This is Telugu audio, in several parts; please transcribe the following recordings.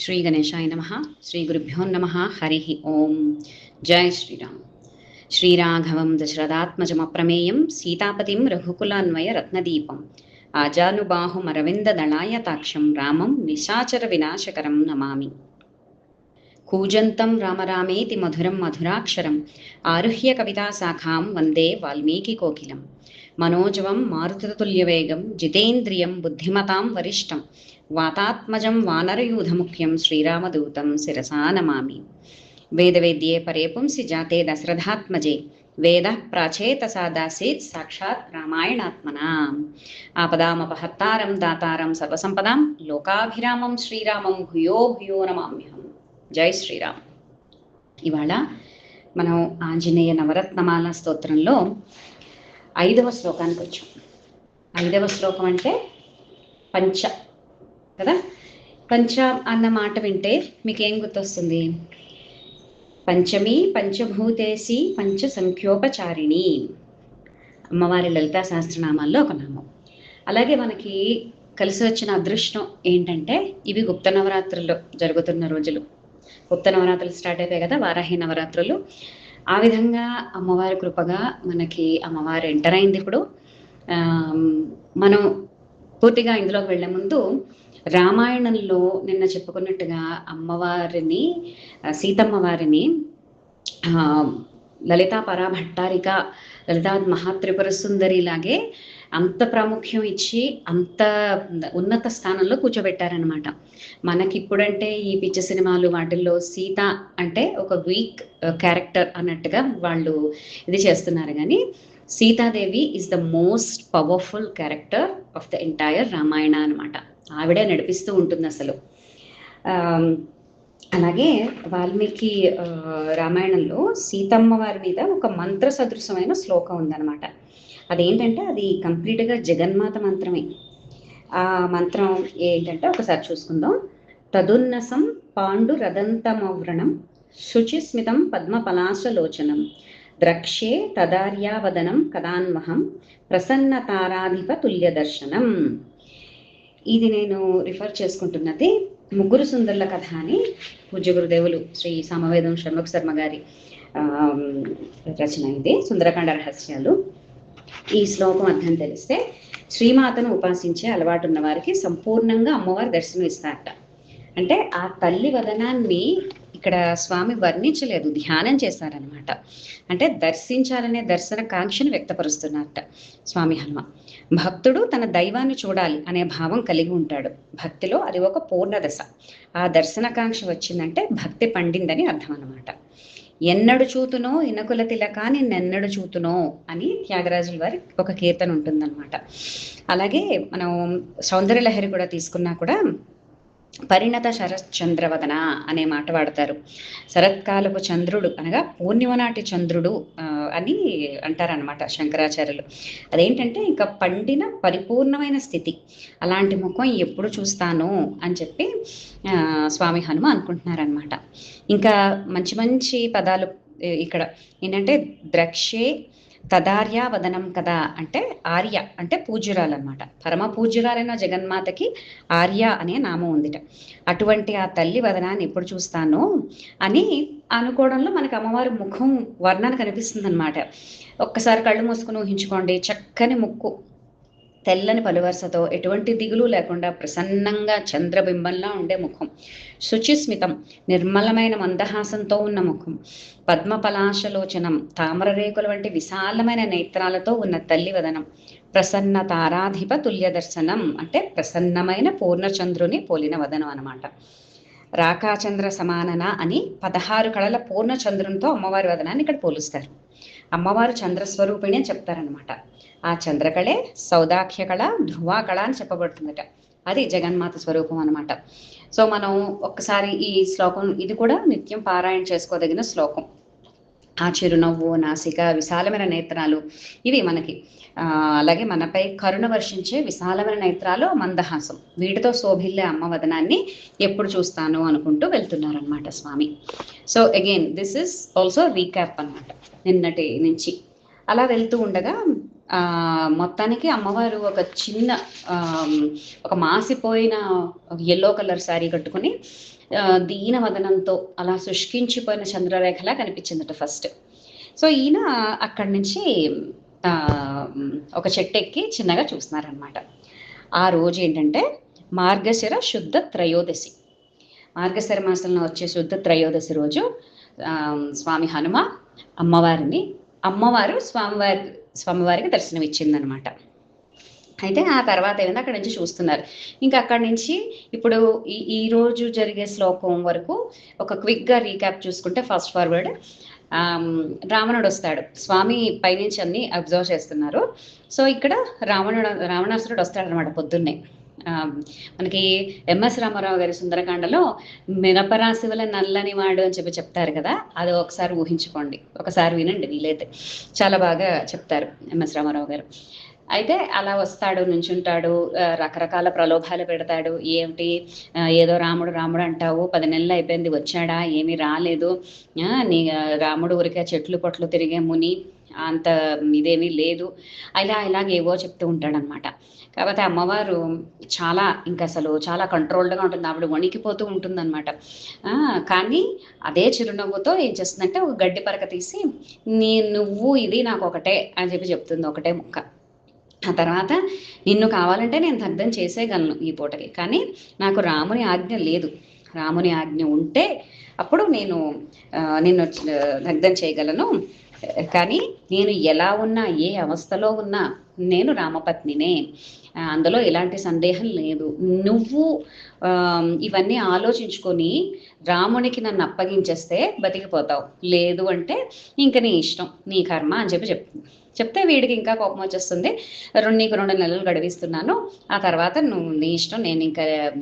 శ్రీ గణేశాయ నమః. శ్రీ గురుభ్యో నమః. హరి ఓం. జై శ్రీరామ్. శ్రీరాఘవం దశరథాత్మజమప్రమేయం సీతాపతిం రఘుకులాన్వయ రత్నదీపం ఆజానుబాహుమరవిందదళాయతాక్షం రామం నిశాచర వినాశకరం నమామి. కూజంతం రామరామేతి మధురం మధురాక్షరం ఆరుహ్య కవితాశాఖాం వందే వాల్మీకికోకిలం. మనోజవం మారుతతుల్యవేగం జితేంద్రియం బుద్ధిమతాం వరిష్టం వాతాత్మజం వానరయూధముఖ్యం శ్రీరామదూతం శిరసా నమామి. వేదవేద్యే పరే పుంసి జాతే దశరథాత్మజే వేద ప్రాచేతసా దాసీత్ సాక్షాత్ రామాయణాత్మనా. ఆపదామపహర్తారం దాతారం సర్వసంపదాం లోకాభిరామం శ్రీరామం భూయో భూయో నమామ్యహం. జై శ్రీరామ్. ఇవాళ మనం ఆంజనేయ నవరత్నమాల స్తోత్రంలో 5వ శ్లోకానికి వచ్చాం. 5వ శ్లోకం అంటే పంచ కదా. పంచ అన్న మాట వింటే మీకేం గుర్తొస్తుంది? పంచమి పంచభూతేసి పంచ సంఖ్యోపచారిణి, అమ్మవారి లలితా సహస్రనామాల్లో ఒక నామం. అలాగే మనకి కలిసి వచ్చిన అదృష్టం ఏంటంటే ఇవి గుప్త నవరాత్రుల్లో జరుగుతున్న రోజులు. గుప్త నవరాత్రులు స్టార్ట్ అయిపోయాయి కదా, వారాహి నవరాత్రులు. ఆ విధంగా అమ్మవారి కృపగా మనకి అమ్మవారు ఎంటర్ అయింది. ఇప్పుడు మనం పూర్తిగా ఇందులోకి వెళ్లే ముందు రామాయణంలో నిన్న చెప్పుకున్నట్టుగా అమ్మవారిని, సీతమ్మవారిని లలితా పరాభట్టారిక, లలితా మహాత్రిపుర సుందరి లాగే అంత ప్రాముఖ్యం ఇచ్చి అంత ఉన్నత స్థానంలో కూర్చోబెట్టారనమాట. మనకి ఇప్పుడంటే ఈ పిచ్చి సినిమాలు వాటిల్లో సీత అంటే ఒక వీక్ క్యారెక్టర్ అన్నట్టుగా వాళ్ళు ఇది చేస్తున్నారు, కానీ Sitadevi is the most powerful character of the entire Ramayana అనమాట. ఆవిడే నడిపిస్తూ ఉంటుంది అసలు. అలాగే వాల్మీకి రామాయణంలో సీతమ్మ వారి మీద ఒక మంత్ర సదృశమైన శ్లోకం ఉందన్నమాట. అదేంటంటే అది కంప్లీట్గా జగన్మాత మంత్రమే. ఆ మంత్రం ఏంటంటే ఒకసారి చూసుకుందాం. తదున్నసం పాండురదంతమవ్రణం శుచిస్మితం పద్మపలాశలోచనం ద్రక్షే తదార్యావదనం కదాన్వహం ప్రసన్నతారాధిప తుల్యదర్శనం. ఇది నేను రిఫర్ చేసుకుంటున్నది ముగ్గురు సుందరుల కథ అని పూజ్య గురుదేవులు శ్రీ సమవేదం షణ్ముఖ శర్మ గారి రచన. ఇది సుందరకాండ రహస్యాలు. ఈ శ్లోకం అర్థం తెలిస్తే శ్రీమాతను ఉపాసించే అలవాటు ఉన్న వారికి సంపూర్ణంగా అమ్మవారి దర్శనం ఇస్తారట. అంటే ఆ తల్లి వదనాన్ని ఇక్కడ స్వామి వర్ణించలేదు, ధ్యానం చేశారనమాట. అంటే దర్శించాలనే దర్శన కాంక్షను వ్యక్తపరుస్తున్నారట స్వామి హనుమ. భక్తుడు తన దైవాన్ని చూడాలి అనే భావం కలిగి ఉంటాడు. భక్తిలో అది ఒక పూర్ణ దశ. ఆ దర్శన కాంక్ష వచ్చిందంటే భక్తి పండిందని అర్థం అన్నమాట. ఎన్నడు చూతునో ఇనకుల తిలకాని నెన్నడు చూతునో అని త్యాగరాజుల వారి ఒక కీర్తన ఉంటుందన్నమాట. అలాగే మనం సౌందర్యలహరి కూడా తీసుకున్నా కూడా పరిణత శరశ్చంద్రవదన అనే మాట వాడతారు. శరత్కాలపు చంద్రుడు అనగా పూర్ణిమ నాటి చంద్రుడు అని అంటారనమాట శంకరాచార్యులు. అదేంటంటే ఇంకా పండిన పరిపూర్ణమైన స్థితి. అలాంటి ముఖం ఎప్పుడు చూస్తాను అని చెప్పి స్వామి హనుమ అనుకుంటున్నారనమాట. ఇంకా మంచి మంచి పదాలు ఇక్కడ ఏంటంటే ద్రక్షే తదార్య వదనం కదా అంటే ఆర్య అంటే పూజ్యురాలు అనమాట. పరమ పూజ్యురాలైన జగన్మాతకి ఆర్య అనే నామం ఉందిట. అటువంటి ఆ తల్లి వదనాన్ని ఎప్పుడు చూస్తానో అని అనుకోవడంలో మనకి అమ్మవారి ముఖం వర్ణన కనిపిస్తుంది అనమాట. ఒక్కసారి కళ్ళు మూసుకుని ఊహించుకోండి. చక్కని ముక్కు, తెల్లని పలువరుసతో ఎటువంటి దిగులు లేకుండా ప్రసన్నంగా చంద్రబింబంలా ఉండే ముఖం, శుచిస్మితం నిర్మలమైన మందహాసంతో ఉన్న ముఖం, పద్మపలాశలోచనం తామర రేకుల వంటి విశాలమైన నేత్రాలతో ఉన్న తల్లి వదనం, ప్రసన్న తారాధిప తుల్యదర్శనం అంటే ప్రసన్నమైన పూర్ణచంద్రుని పోలిన వదనం అనమాట. రాకాచంద్ర సమానన అని 16 కళల పూర్ణచంద్రునితో అమ్మవారి వదనాన్ని ఇక్కడ పోలుస్తారు. అమ్మవారు చంద్రస్వరూపిణి అని చెప్తారనమాట. ఆ చంద్రకళే సౌదాఖ్య కళ, ధ్రువాకళ అని చెప్పబడుతుందట. అది జగన్మాత స్వరూపం అనమాట. సో మనం ఒక్కసారి ఈ శ్లోకం, ఇది కూడా నిత్యం పారాయణ చేసుకోదగిన శ్లోకం. ఆ చిరునవ్వు, నాసిక, విశాలమైన నేత్రాలు ఇవి మనకి. అలాగే మనపై కరుణ వర్షించే విశాలమైన నేత్రాలు, మందహాసం, వీటితో శోభిల్లే అమ్మ వదనాన్ని ఎప్పుడు చూస్తాను అనుకుంటూ వెళ్తున్నారనమాట స్వామి. So again this is also recap అనమాట నిన్నటి నుంచి. అలా వెళ్తూ ఉండగా మొత్తానికి అమ్మవారు ఒక చిన్న ఒక మాసిపోయిన ఎల్లో కలర్ శారీ కట్టుకుని దీనవదనంతో అలా శుష్కించిపోయిన చంద్రరేఖలా కనిపించిందట ఫస్ట్. సో ఈయన అక్కడి నుంచి ఒక చెట్టు ఎక్కి చిన్నగా చూస్తున్నారనమాట. ఆ రోజు ఏంటంటే మార్గశిర శుద్ధ త్రయోదశి. మార్గశిర మాసంలో వచ్చే శుద్ధ త్రయోదశి రోజు స్వామి హనుమ అమ్మవారు స్వామివారికి దర్శనం ఇచ్చిందనమాట. అయితే ఆ తర్వాత ఏమైంది, అక్కడి నుంచి చూస్తున్నారు. ఇంకా అక్కడి నుంచి ఇప్పుడు ఈ రోజు జరిగే శ్లోకం వరకు ఒక క్విక్గా రీక్యాప్ చూసుకుంటే, ఫాస్ట్ ఫార్వర్డ్, రావణుడు వస్తాడు. స్వామి పైనుంచి అన్ని అబ్జర్వ్ చేస్తున్నారు. సో ఇక్కడ రావణాసురుడు వస్తాడనమాట పొద్దున్నే. మనకి ఎంఎస్ రామారావు గారి సుందరకాండలో మినపరాశి వల్ల నల్లని వాడు అని చెప్తారు కదా, అది ఒకసారి ఊహించుకోండి, ఒకసారి వినండి వీలైతే, చాలా బాగా చెప్తారు ఎంఎస్ రామారావు గారు. అయితే అలా వస్తాడు, నుంచుంటాడు, రకరకాల ప్రలోభాలు పెడతాడు. ఏమిటి, ఏదో రాముడు అంటావు, 10 నెలలు అయిపోయింది, వచ్చాడా, ఏమీ రాలేదు, నీ రాముడు ఊరికే చెట్లు పొట్లు తిరిగే ముని, అంత ఇదేమీ లేదు, ఇలాగేవో చెప్తూ ఉంటాడనమాట. కాకపోతే అమ్మవారు ఇంకా అసలు చాలా కంట్రోల్డ్గా ఉంటుంది. ఆవిడ వణికిపోతూ ఉంటుందన్నమాట. కానీ అదే చిరునవ్వుతో ఏం చేస్తుందంటే ఒక గడ్డి పరక తీసి, నువ్వు ఇది నాకు ఒకటే అని చెప్తుంది, ఒకటే ముక్క. ఆ తర్వాత, నిన్ను కావాలంటే నేను దగ్ధం చేసేయగలను ఈ పూటకి, కానీ నాకు రాముని ఆజ్ఞ లేదు. రాముని ఆజ్ఞ ఉంటే అప్పుడు నేను నిన్ను దగ్ధం చేయగలను. కానీ నేను ఎలా ఉన్నా, ఏ అవస్థలో ఉన్నా నేను రామపత్నినే, అందులో ఎలాంటి సందేహం లేదు. నువ్వు ఇవన్నీ ఆలోచించుకొని రామునికి నన్ను అప్పగించేస్తే బతికిపోతావు, లేదు అంటే ఇంక నీ ఇష్టం, నీ కర్మ అని చెప్తే వీడికి ఇంకా కోపం వచ్చేస్తుంది. నీకు 2 నెలలు గడివిస్తున్నాను, ఆ తర్వాత నువ్వు నీ ఇష్టం,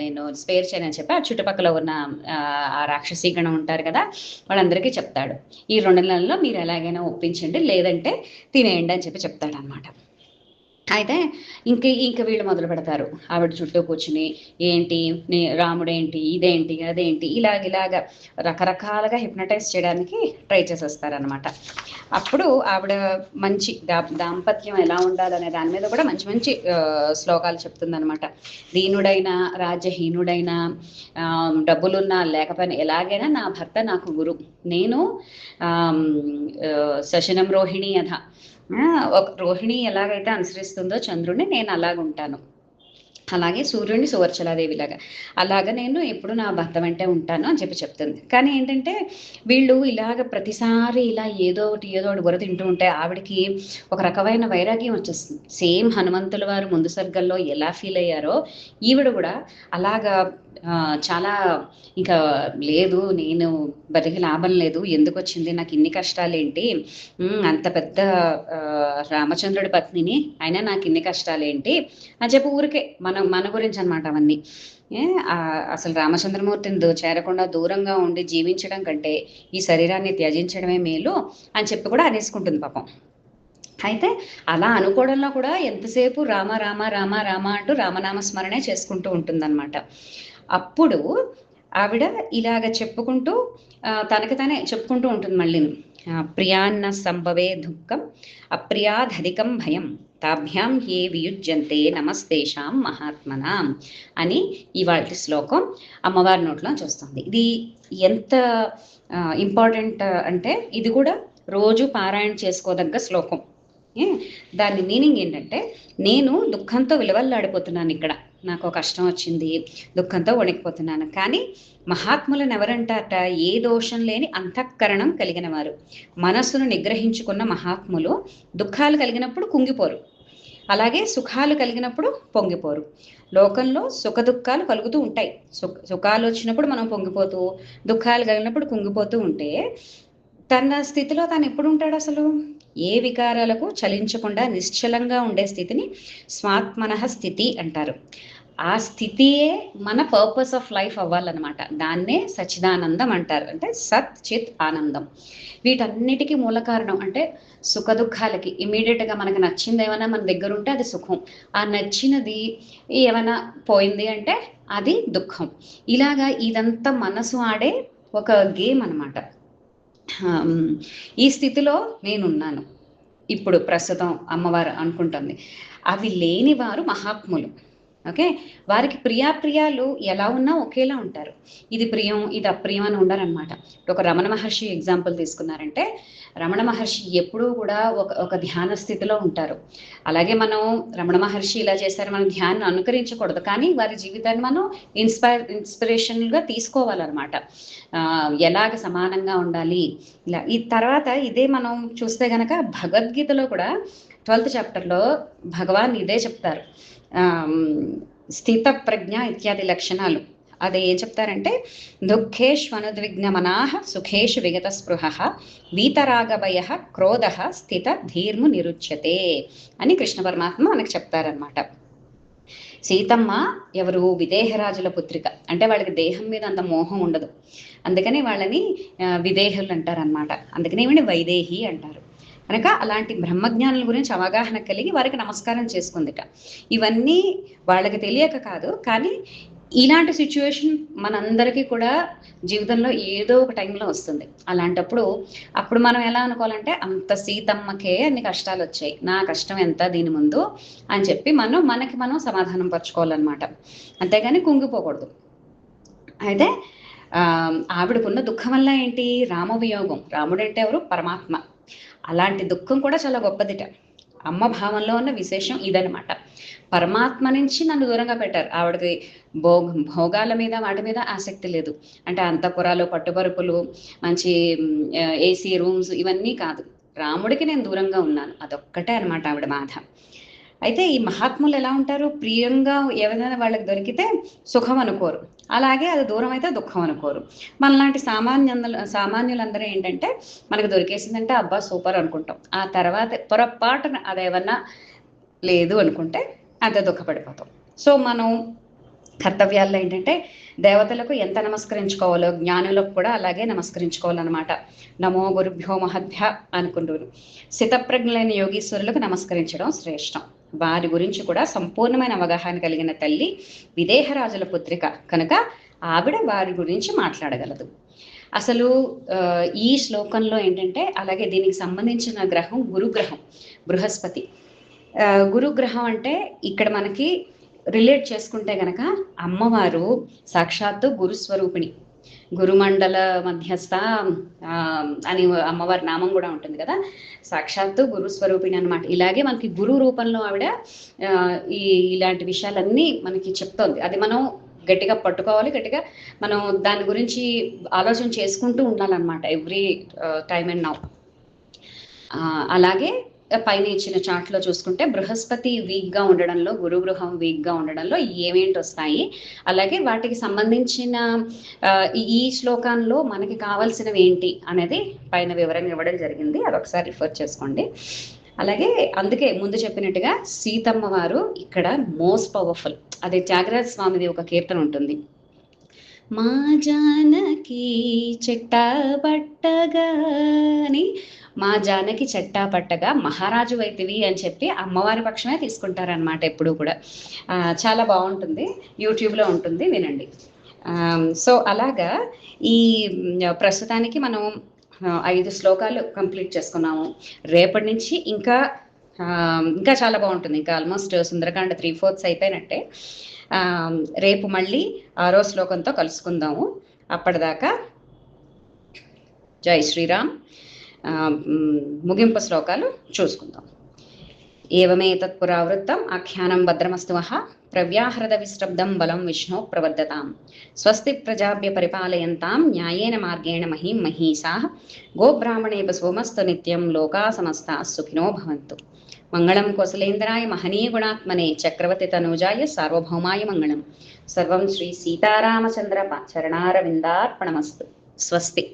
నేను స్పేర్ చేయనని చెప్పి ఆ చుట్టుపక్కల ఉన్న ఆ రాక్షసీ గణం ఉంటారు కదా, వాళ్ళందరికీ చెప్తాడు, ఈ 2 నెలల్లో మీరు ఎలాగైనా ఒప్పించండి, లేదంటే తినేయండి అని చెప్తాడనమాట. అయితే ఇంక వీళ్ళు మొదలు పెడతారు. ఆవిడ చుట్టూ కూర్చుని, ఏంటి రాముడేంటి, ఇదేంటి, అదేంటి, ఇలాగ రకరకాలుగా హిప్నటైజ్ చేయడానికి ట్రై చేసేస్తారనమాట. అప్పుడు ఆవిడ మంచి దాంపత్యం ఎలా ఉండాలనే దాని మీద కూడా మంచి మంచి శ్లోకాలు చెప్తుందనమాట. దీనుడైనా రాజ్యహీనుడైనా, డబ్బులున్నా లేకపోయినా, ఎలాగైనా నా భర్త నాకు గురు, నేను శశనం రోహిణి అధ, ఒక రోహిణి ఎలాగైతే అనుసరిస్తుందో చంద్రుడిని, నేను అలాగుంటాను, అలాగే సూర్యుడిని సువర్చలాదేవిలాగా, అలాగా నేను ఎప్పుడు నా భర్త వెంటే ఉంటాను అని చెప్తుంది. కానీ ఏంటంటే వీళ్ళు ఇలాగ ప్రతిసారి ఇలా ఏదో ఒకటి బుర్ర తింటూ ఉంటే ఆవిడకి ఒక రకమైన వైరాగ్యం వచ్చేస్తుంది. సేమ్ హనుమంతుల వారు ముందు సర్గల్లో ఎలా ఫీల్ అయ్యారో ఈవిడ కూడా అలాగా చాలా, ఇంకా లేదు, నేను బతికి లాభం లేదు, ఎందుకు వచ్చింది నాకు ఇన్ని కష్టాలేంటి, అంత పెద్ద రామచంద్రుడి పత్నిని, అయినా నాకు ఇన్ని కష్టాలేంటి అని ఊరికే మన గురించి అనమాట అవన్నీ. అసలు రామచంద్రమూర్తిని చేరకుండా దూరంగా ఉండి జీవించడం కంటే ఈ శరీరాన్ని త్యజించడమే మేలు అని కూడా అనేసుకుంటుంది పాపం. అయితే అలా అనుకోవడంలో కూడా ఎంతసేపు రామ రామ రామ రామ అంటూ రామనామస్మరణే చేసుకుంటూ ఉంటుందన్నమాట. అప్పుడు ఆవిడ ఇలాగ చెప్పుకుంటూ తనకి తానే చెప్పుకుంటూ ఉంటుంది మళ్ళీ, ప్రియాన్న సంభవే దుఃఖం అప్రియాధధికం భయం తాభ్యాం ఏ వియుజ్యంతే నమస్తేషాం మహాత్మనాం అని ఇవాళ శ్లోకం అమ్మవారి నోట్లో చూస్తుంది. ఇది ఎంత ఇంపార్టెంట్ అంటే ఇది కూడా రోజు పారాయణ చేసుకోదగ్గ శ్లోకం. దాని మీనింగ్ ఏంటంటే, నేను దుఃఖంతో విలువల్లాడిపోతున్నాను, ఇక్కడ నాకు కష్టం వచ్చింది, దుఃఖంతో వణికిపోతున్నాను, కానీ మహాత్ములను ఎవరంటారట, ఏ దోషం లేని అంతఃకరణం కలిగిన వారు, మనస్సును నిగ్రహించుకున్న మహాత్ములు దుఃఖాలు కలిగినప్పుడు కుంగిపోరు, అలాగే సుఖాలు కలిగినప్పుడు పొంగిపోరు. లోకంలో సుఖ దుఃఖాలు కలుగుతూ ఉంటాయి. సుఖాలు వచ్చినప్పుడు మనం పొంగిపోతూ, దుఃఖాలు కలిగినప్పుడు కుంగిపోతూ ఉంటే తన స్థితిలో తాను ఎప్పుడు ఉంటాడు అసలు? ఏ వికారాలకు చలించకుండా నిశ్చలంగా ఉండే స్థితిని స్వాత్మనః స్థితి అంటారు. ఆ స్థితియే మన పర్పస్ ఆఫ్ లైఫ్ అవ్వాలన్నమాట. దాన్నే సచ్చిదానందం అంటారు, అంటే సత్ చిత్ ఆనందం. వీటన్నిటికీ మూల కారణం అంటే సుఖ దుఃఖాలకి ఇమీడియట్గా మనకు నచ్చింది ఏమైనా మన దగ్గర ఉంటే అది సుఖం, ఆ నచ్చినది ఏమైనా పోయింది అంటే అది దుఃఖం. ఇలాగా ఇదంతా మనసు ఆడే ఒక గేమ్ అన్నమాట. ఈ స్థితిలో నేనున్నాను ఇప్పుడు ప్రస్తుతం అమ్మవారు అనుకుంటుంది. అవి లేని వారు మహాత్ములు. ఓకే, వారికి ప్రియాప్రియాలు ఎలా ఉన్నా ఒకేలా ఉంటారు. ఇది ప్రియం ఇది అప్రియం అని ఉండరనమాట. ఒక రమణ మహర్షి ఎగ్జాంపుల్ తీసుకున్నారంటే, రమణ మహర్షి ఎప్పుడూ కూడా ఒక ధ్యాన స్థితిలో ఉంటారు. అలాగే మనం రమణ మహర్షి ఇలా చేశారు, మనం ధ్యానం అనుకరించకూడదు, కానీ వారి జీవితాన్ని మనం ఇన్స్పిరేషన్గా తీసుకోవాలన్నమాట. ఎలాగ సమానంగా ఉండాలి ఇలా. ఈ తర్వాత ఇదే మనం చూస్తే గనక భగవద్గీతలో కూడా 12th చాప్టర్లో భగవాన్ ఇదే చెప్తారు, స్థిత ప్రజ్ఞ ఇత్యాది లక్షణాలు. అది ఏం చెప్తారంటే, దుఃఖేష్వనుద్విగ్నమనాః సుఖేషు విగత స్పృహ వీతరాగభయ క్రోధ స్థిత ధీర్ము నిరుచ్యతే అని కృష్ణ పరమాత్మ మనకు చెప్తారనమాట. సీతమ్మ ఎవరు? విదేహరాజుల పుత్రిక. అంటే వాళ్ళకి దేహం మీద అంత మోహం ఉండదు, అందుకని వాళ్ళని విదేహులు అంటారనమాట. అందుకని ఏమంటే వైదేహి అంటారు. కనుక అలాంటి బ్రహ్మజ్ఞానుల గురించి అవగాహన కలిగి వారికి నమస్కారం చేసుకుందిట. ఇవన్నీ వాళ్ళకి తెలియక కాదు, కానీ ఇలాంటి సిచ్యువేషన్ మనందరికీ కూడా జీవితంలో ఏదో ఒక టైంలో వస్తుంది. అలాంటప్పుడు అప్పుడు మనం ఎలా అనుకోవాలంటే, అంత సీతమ్మకే అన్ని కష్టాలు వచ్చాయి, నా కష్టం ఎంత దీని ముందు అని చెప్పి మనకి మనం సమాధానం పరచుకోవాలన్నమాట. అంతేగాని కుంగిపోకూడదు. అయితే ఆవిడకున్న దుఃఖం వల్ల ఏంటి? రామవియోగం. రాముడు అంటే ఎవరు? పరమాత్మ. అలాంటి దుఃఖం కూడా చాలా గొప్పదిట. అమ్మ భావంలో ఉన్న విశేషం ఇదనమాట. పరమాత్మ నుంచి నన్ను దూరంగా పెట్టారు. ఆవిడకి భోగాల మీద వాటి మీద ఆసక్తి లేదు. అంటే అంతఃపురాలు, పట్టుపరుపులు, మంచి ఏసీ రూమ్స్ ఇవన్నీ కాదు. రాముడికి నేను దూరంగా ఉన్నాను, అదొక్కటే అనమాట ఆవిడ బాధ. అయితే ఈ మహాత్ములు ఎలా ఉంటారు? ప్రియంగా ఏదైనా వాళ్ళకి దొరికితే సుఖం అనుకోరు, అలాగే అది దూరం అయితే దుఃఖం అనుకోరు. మనలాంటి సామాన్యులందరూ ఏంటంటే, మనకు దొరికేసిందంటే అబ్బా సూపర్ అనుకుంటాం. ఆ తర్వాత పొరపాటున అదేమన్నా లేదు అనుకుంటే అంత దుఃఖపడిపోతాం. సో మనం కర్తవ్యాల్లో ఏంటంటే, దేవతలకు ఎంత నమస్కరించుకోవాలో జ్ఞానులకు కూడా అలాగే నమస్కరించుకోవాలన్నమాట. నమో గురుభ్యో మహద్భ్య అనుకుంటారు. స్థితప్రజ్ఞులైన యోగీశ్వరులకు నమస్కరించడం శ్రేష్టం. వారి గురించి కూడా సంపూర్ణమైన అవగాహన కలిగిన తల్లి విదేహరాజుల పుత్రిక కనుక ఆవిడ వారి గురించి మాట్లాడగలదు. అసలు ఈ శ్లోకంలో ఏంటంటే, అలాగే దీనికి సంబంధించిన గ్రహం గురుగ్రహం, బృహస్పతి. గురుగ్రహం అంటే ఇక్కడ మనకి రిలేట్ చేసుకుంటే గనక అమ్మవారు సాక్షాత్తు గురుస్వరూపిణి, గురుమండల మధ్యస్థ అని అమ్మవారి నామం కూడా ఉంటుంది కదా. సాక్షాత్తు గురుస్వరూపిణి అనమాట. ఇలాగే మనకి గురు రూపంలో ఆవిడ ఇలాంటి విషయాలన్నీ మనకి చెప్తోంది. అది మనం గట్టిగా పట్టుకోవాలి, గట్టిగా మనం దాని గురించి ఆలోచన చేసుకుంటూ ఉండాలన్నమాట ఎవ్రీ టైమ్ అండ్ నౌ. అలాగే పైన ఇచ్చిన చార్ట్లో చూసుకుంటే బృహస్పతి వీక్గా ఉండడంలో, గురుగృహం వీక్గా ఉండడంలో ఏమేంటి వస్తాయి, అలాగే వాటికి సంబంధించిన ఈ శ్లోకంలో మనకి కావాల్సినవి ఏంటి అనేది పైన వివరంగా ఇవ్వడం జరిగింది. అదొకసారి రిఫర్ చేసుకోండి. అలాగే అందుకే ముందు చెప్పినట్టుగా సీతమ్మ వారు ఇక్కడ మోస్ట్ పవర్ఫుల్. అదే త్యాగరాజ స్వామిది ఒక కీర్తన ఉంటుంది, మా జానకి చెట్టబట్టగా అని. మా జానకి చెట్టా పట్టగా మహారాజు వైతివి అని చెప్పి అమ్మవారి పక్షమే తీసుకుంటారనమాట ఎప్పుడు కూడా. చాలా బాగుంటుంది, యూట్యూబ్లో ఉంటుంది, వినండి. సో అలాగా ఈ ప్రస్తుతానికి మనం 5 శ్లోకాలు కంప్లీట్ చేసుకున్నాము. రేపటి నుంచి ఇంకా చాలా బాగుంటుంది. ఇంకా ఆల్మోస్ట్ సుందరకాండ 3/4 అయిపోయినట్టే. రేపు మళ్ళీ 6వ శ్లోకంతో కలుసుకుందాము. అప్పటిదాకా జై శ్రీరామ్. ముగింపు శ్లోకాలు చూసుకుందాం. ఏవమేతత్ పురావృత్తం ఆఖ్యానం భద్రమస్తు వః ప్రవ్యాహృత విశ్రబ్దం బలం విష్ణో ప్రవర్ధతాం. స్వస్తి ప్రజాభ్య పరిపాలయంతాం న్యాయేన మార్గేణ మహీం మహీసాః. గోబ్రాహ్మణేభ్య శుభమస్తు నిత్యం. లోకా సమస్తాః సుఖినో భవంతు. మంగళం కోసలేంద్రాయ మహనీయ గుణాత్మనే చక్రవర్తి తనూజాయ సార్వభౌమాయ మంగళం. సర్వం శ్రీ సీతారామచంద్ర చరణారవిందార్పణమస్తు. స్వస్తి.